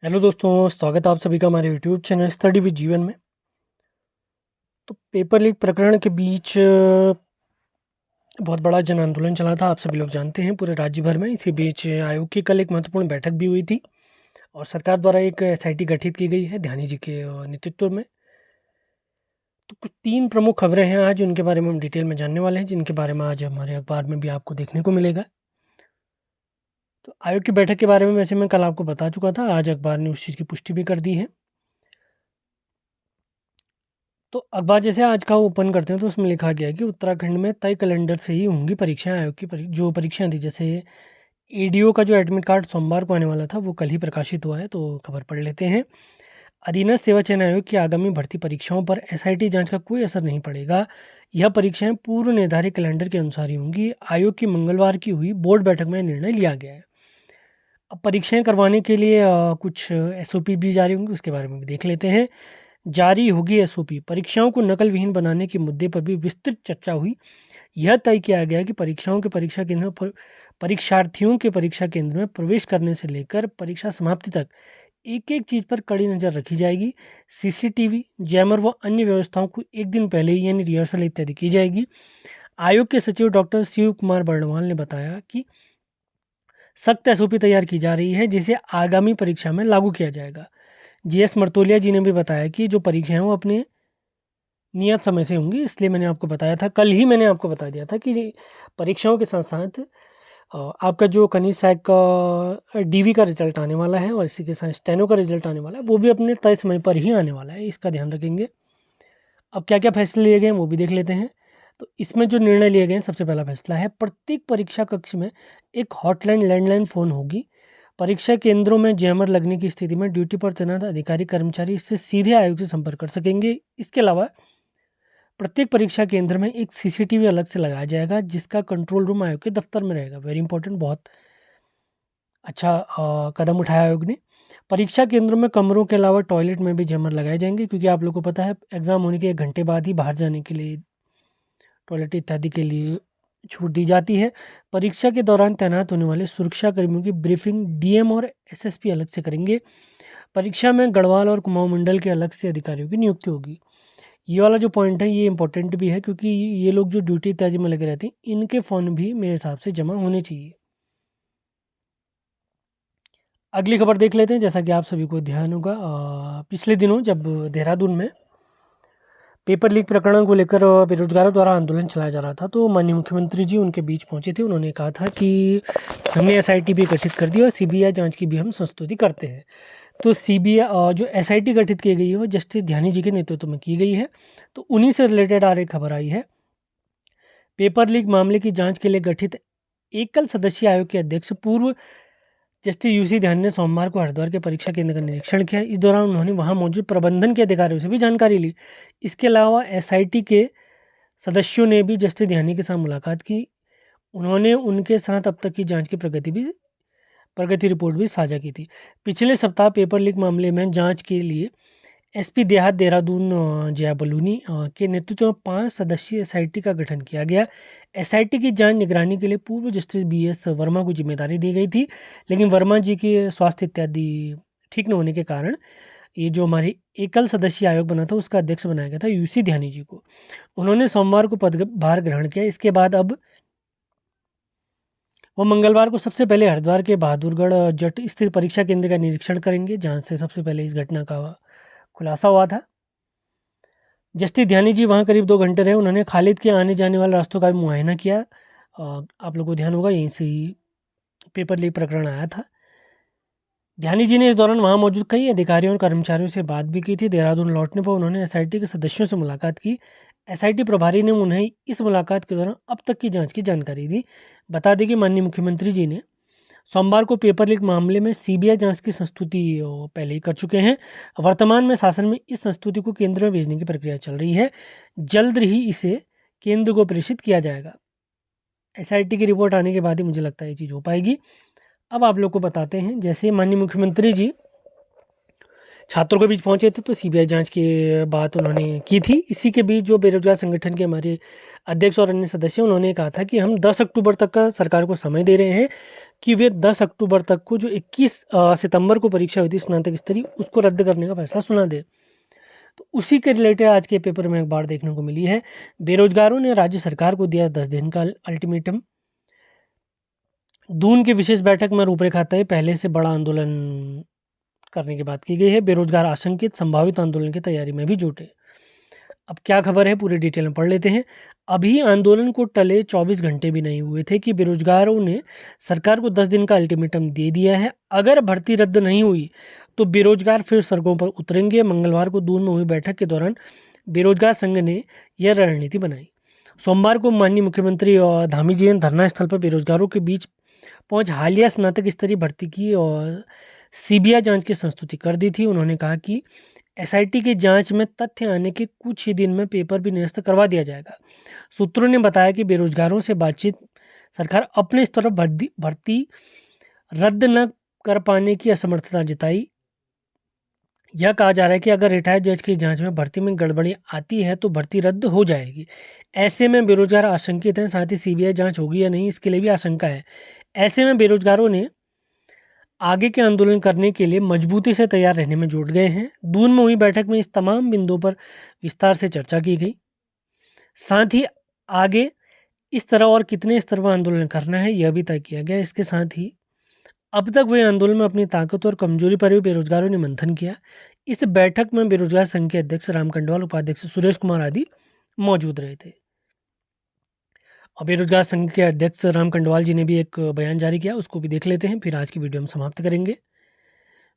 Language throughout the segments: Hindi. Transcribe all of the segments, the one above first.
हेलो दोस्तों, स्वागत है आप सभी का हमारे यूट्यूब चैनल स्टडी विद जीवन में। तो पेपर लीक प्रकरण के बीच बहुत बड़ा जन आंदोलन चला था, आप सभी लोग जानते हैं, पूरे राज्य भर में। इसी बीच आयोग की कल एक महत्वपूर्ण बैठक भी हुई थी और सरकार द्वारा एक एसआईटी गठित की गई है ध्यानी जी के नेतृत्व में। तो कुछ 3 प्रमुख खबरें हैं आज, उनके बारे में हम डिटेल में जानने वाले हैं, जिनके बारे में आज हमारे अखबार में भी आपको देखने को मिलेगा। तो आयोग की बैठक के बारे में वैसे मैं कल आपको बता चुका था, आज अखबार ने उस चीज़ की पुष्टि भी कर दी है। तो अखबार जैसे आज का ओपन करते हैं तो उसमें लिखा गया है कि उत्तराखंड में तय कैलेंडर से ही होंगी परीक्षाएं। आयोग की जो परीक्षाएं थी, जैसे एडीओ का जो एडमिट कार्ड सोमवार को आने वाला था, वो कल ही प्रकाशित हुआ है। तो खबर पढ़ लेते हैं। अधीनस्थ सेवा चयन आयोग की आगामी भर्ती परीक्षाओं पर एसआईटी जांच का कोई असर नहीं पड़ेगा। यह परीक्षाएं पूर्व निर्धारित कैलेंडर के अनुसार ही होंगी। आयोग की मंगलवार की हुई बोर्ड बैठक में निर्णय लिया गया है। अब परीक्षाएं करवाने के लिए कुछ एसओपी भी जारी होंगी, उसके बारे में भी देख लेते हैं। जारी होगी एसओपी। परीक्षाओं को नकल विहीन बनाने के मुद्दे पर भी विस्तृत चर्चा हुई। यह तय किया गया कि परीक्षाओं के परीक्षा केंद्र पर परीक्षार्थियों के परीक्षा केंद्र में प्रवेश करने से लेकर परीक्षा समाप्ति तक एक एक चीज़ पर कड़ी नज़र रखी जाएगी। सीसीटीवी, जैमर व अन्य व्यवस्थाओं को एक दिन पहले ही यानी रिहर्सल इत्यादि की जाएगी। आयोग के सचिव डॉक्टर शिव कुमार बर्णवाल ने बताया कि सख्त एसओपी तैयार की जा रही है, जिसे आगामी परीक्षा में लागू किया जाएगा। जीएस मर्तोलिया जी ने भी बताया कि जो परीक्षाएं वो अपने नियत समय से होंगी, इसलिए मैंने आपको बताया था, कल ही मैंने आपको बता दिया था कि परीक्षाओं के साथ साथ आपका जो कनीज सैक का डीवी का रिजल्ट आने वाला है और इसी के साथ स्टेनो का रिजल्ट आने वाला है, वो भी अपने तय समय पर ही आने वाला है, इसका ध्यान रखेंगे। अब क्या क्या फैसले लिए गए हैं वो भी देख लेते हैं। तो इसमें जो निर्णय लिए गए हैं, सबसे पहला फैसला है प्रत्येक परीक्षा कक्ष में एक हॉटलाइन लैंडलाइन फ़ोन होगी। परीक्षा केंद्रों में जैमर लगने की स्थिति में ड्यूटी पर तैनात अधिकारी कर्मचारी इससे सीधे आयोग से संपर्क कर सकेंगे। इसके अलावा प्रत्येक परीक्षा केंद्र में एक सीसीटीवी अलग से लगाया जाएगा, जिसका कंट्रोल रूम आयोग के दफ्तर में रहेगा। वेरी इंपॉर्टेंट, बहुत अच्छा कदम उठाया आयोग ने। परीक्षा केंद्रों में कमरों के अलावा टॉयलेट में भी जैमर लगाए जाएंगे, क्योंकि आप लोगों को पता है एग्ज़ाम होने के 1 घंटे बाद ही बाहर जाने के लिए, टॉयलेट इत्यादि के लिए छूट दी जाती है। परीक्षा के दौरान तैनात होने वाले सुरक्षा कर्मियों की ब्रीफिंग डीएम और एसएसपी अलग से करेंगे। परीक्षा में गढ़वाल और कुमाऊं मंडल के अलग से अधिकारियों की नियुक्ति होगी। ये वाला जो पॉइंट है ये इंपॉर्टेंट भी है, क्योंकि ये लोग जो ड्यूटी इत्यादि में लगे रहते हैं, इनके फ़ोन भी मेरे हिसाब से जमा होने चाहिए। अगली खबर देख लेते हैं। जैसा कि आप सभी को ध्यान होगा, पिछले दिनों जब देहरादून में पेपर लीक प्रकरण को लेकर बेरोजगारों द्वारा आंदोलन चलाया जा रहा था, तो माननीय मुख्यमंत्री जी उनके बीच पहुंचे थे। उन्होंने कहा था कि हमने एसआईटी भी गठित कर दी और सीबीआई जांच की भी हम संस्तुति करते हैं। तो सीबीआई जो एसआईटी गठित की गई है वो जस्टिस ध्यानी जी के नेतृत्व में की गई है। तो उन्हीं से रिलेटेड आ रही खबर आई है। पेपर लीक मामले की जांच के लिए गठित एकल सदस्यीय आयोग के अध्यक्ष पूर्व जस्टिस यूसी ध्यान ने सोमवार को हरिद्वार के परीक्षा केंद्र का निरीक्षण किया। इस दौरान उन्होंने वहां मौजूद प्रबंधन के अधिकारियों से भी जानकारी ली। इसके अलावा एसआईटी के सदस्यों ने भी जस्टिस ध्यानी के साथ मुलाकात की। उन्होंने उनके साथ अब तक की जांच की प्रगति रिपोर्ट भी साझा की थी। पिछले सप्ताह पेपर लीक मामले में जांच के लिए एसपी देहात देहरादून जया बलूनी के नेतृत्व में 5 सदस्यीय एसआईटी का गठन किया गया। एसआईटी की जांच निगरानी के लिए पूर्व जस्टिस बीएस वर्मा को जिम्मेदारी दी गई थी, लेकिन वर्मा जी के स्वास्थ्य इत्यादि ठीक न होने के कारण ये जो हमारी एकल सदस्यीय आयोग बना था उसका अध्यक्ष बनाया गया था यूसी ध्यानी जी को। उन्होंने सोमवार को पदभार ग्रहण किया। इसके बाद अब वो मंगलवार को सबसे पहले हरिद्वार के बहादुरगढ़ जट स्थित परीक्षा केंद्र का निरीक्षण करेंगे, जहां से सबसे पहले इस घटना का खुलासा हुआ था। जस्टिस ध्यानी जी वहाँ करीब 2 घंटे रहे। उन्होंने खालिद के आने जाने वाले रास्तों का भी मुआयना किया। आप लोगों को ध्यान होगा, यहीं से ही पेपर लीक प्रकरण आया था। ध्यानी जी ने इस दौरान वहाँ मौजूद कई अधिकारियों और कर्मचारियों से बात भी की थी। देहरादून लौटने पर उन्होंने एसआईटी के सदस्यों से मुलाकात की। एसआईटी प्रभारी ने उन्हें इस मुलाकात के दौरान अब तक की जांच की जानकारी दी। बता दें कि माननीय मुख्यमंत्री जी ने सोमवार को पेपर लीक मामले में सीबीआई जांच की संस्तुति पहले ही कर चुके हैं। वर्तमान में शासन में इस संस्तुति को केंद्र में भेजने की प्रक्रिया चल रही है। जल्द ही इसे केंद्र को प्रेषित किया जाएगा। एसआईटी की रिपोर्ट आने के बाद ही मुझे लगता है ये चीज़ हो पाएगी। अब आप लोग को बताते हैं, जैसे माननीय मुख्यमंत्री जी छात्रों के बीच पहुंचे थे, तो सीबीआई जांच की बात उन्होंने की थी। इसी के बीच जो बेरोजगार संगठन के हमारे अध्यक्ष और अन्य सदस्य, उन्होंने कहा था कि हम 10 अक्टूबर तक का सरकार को समय दे रहे हैं कि वे 10 अक्टूबर तक को जो 21 सितंबर को परीक्षा हुई थी स्नातक स्तरीय, उसको रद्द करने का फैसला सुना दे। तो उसी के रिलेटेड आज के पेपर में एक बार देखने को मिली है, बेरोजगारों ने राज्य सरकार को दिया 10 दिन का अल्टीमेटम। दून की विशेष बैठक में रूपरेखा तय, पहले से बड़ा आंदोलन करने की बात की गई है। बेरोजगार आशंकित संभावित आंदोलन की तैयारी में भी जुटे। अब क्या खबर है पूरी डिटेल में पढ़ लेते हैं। अभी आंदोलन को टले 24 घंटे भी नहीं हुए थे कि बेरोजगारों ने सरकार को 10 दिन का अल्टीमेटम दे दिया है। अगर भर्ती रद्द नहीं हुई तो बेरोजगार फिर सड़कों पर उतरेंगे। मंगलवार को दून में हुई बैठक के दौरान बेरोजगार संघ ने यह रणनीति बनाई। सोमवार को माननीय मुख्यमंत्री और धामी जी ने धरना स्थल पर बेरोजगारों के बीच पहुंच हालिया स्नातक स्तरीय भर्ती की और सीबीआई जांच की संस्तुति कर दी थी। उन्होंने कहा कि एसआईटी की जांच में तथ्य आने के कुछ ही दिन में पेपर भी निरस्त करवा दिया जाएगा। सूत्रों ने बताया कि बेरोजगारों से बातचीत सरकार अपने स्तर पर भर्ती रद्द न कर पाने की असमर्थता जताई। यह कहा जा रहा है कि अगर रिटायर्ड जज की जांच में भर्ती में गड़बड़ी आती है तो भर्ती रद्द हो जाएगी। ऐसे में बेरोजगार आशंकित हैं, साथ ही सीबीआई जांच होगी या नहीं इसके लिए भी आशंका है। ऐसे में बेरोजगारों ने आगे के आंदोलन करने के लिए मजबूती से तैयार रहने में जुट गए हैं। दून में हुई बैठक में इस तमाम बिंदुओं पर विस्तार से चर्चा की गई। साथ ही आगे इस तरह और कितने स्तर पर आंदोलन करना है यह भी तय किया गया। इसके साथ ही अब तक हुए आंदोलन में अपनी ताकत और कमजोरी पर भी बेरोजगारों ने मंथन किया। इस बैठक में बेरोजगार संघ के अध्यक्ष राम कंडवाल, उपाध्यक्ष सुरेश कुमार आदि मौजूद रहे थे। और बेरोजगार संघ के अध्यक्ष राम कंडवाल जी ने भी एक बयान जारी किया, उसको भी देख लेते हैं, फिर आज की वीडियो हम समाप्त करेंगे।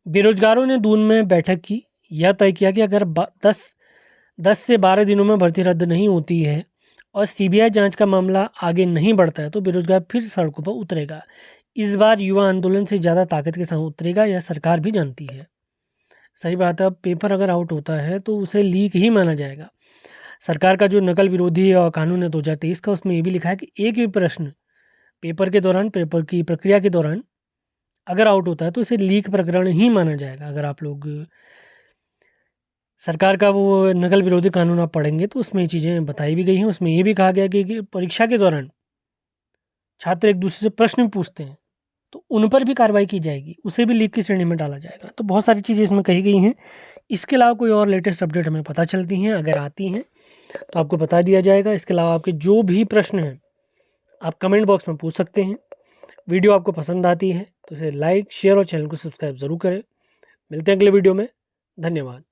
बेरोजगारों ने दून में बैठक की, यह तय किया कि अगर 10 से 12 दिनों में भर्ती रद्द नहीं होती है और सीबीआई जांच का मामला आगे नहीं बढ़ता है तो बेरोजगार फिर सड़कों पर उतरेगा। इस बार युवा आंदोलन से ज़्यादा ताकत के साथ उतरेगा, यह सरकार भी जानती है। सही बात है, अब पेपर अगर आउट होता है तो उसे लीक ही माना जाएगा। सरकार का जो नकल विरोधी कानून है 2023 का, उसमें ये भी लिखा है कि एक भी प्रश्न पेपर के दौरान, पेपर की प्रक्रिया के दौरान अगर आउट होता है तो इसे लीक प्रकरण ही माना जाएगा। अगर आप लोग सरकार का वो नकल विरोधी कानून आप पढ़ेंगे तो उसमें ये चीज़ें बताई भी गई हैं। उसमें ये भी कहा गया कि परीक्षा के दौरान छात्र एक दूसरे से प्रश्न पूछते हैं तो उन पर भी कार्रवाई की जाएगी, उसे भी लीक की श्रेणी में डाला जाएगा। तो बहुत सारी चीज़ें इसमें कही गई हैं। इसके अलावा कोई और लेटेस्ट अपडेट हमें पता चलती हैं, अगर आती हैं तो आपको बता दिया जाएगा। इसके अलावा आपके जो भी प्रश्न हैं आप कमेंट बॉक्स में पूछ सकते हैं। वीडियो आपको पसंद आती है तो इसे लाइक, शेयर और चैनल को सब्सक्राइब ज़रूर करें। मिलते हैं अगले वीडियो में। धन्यवाद।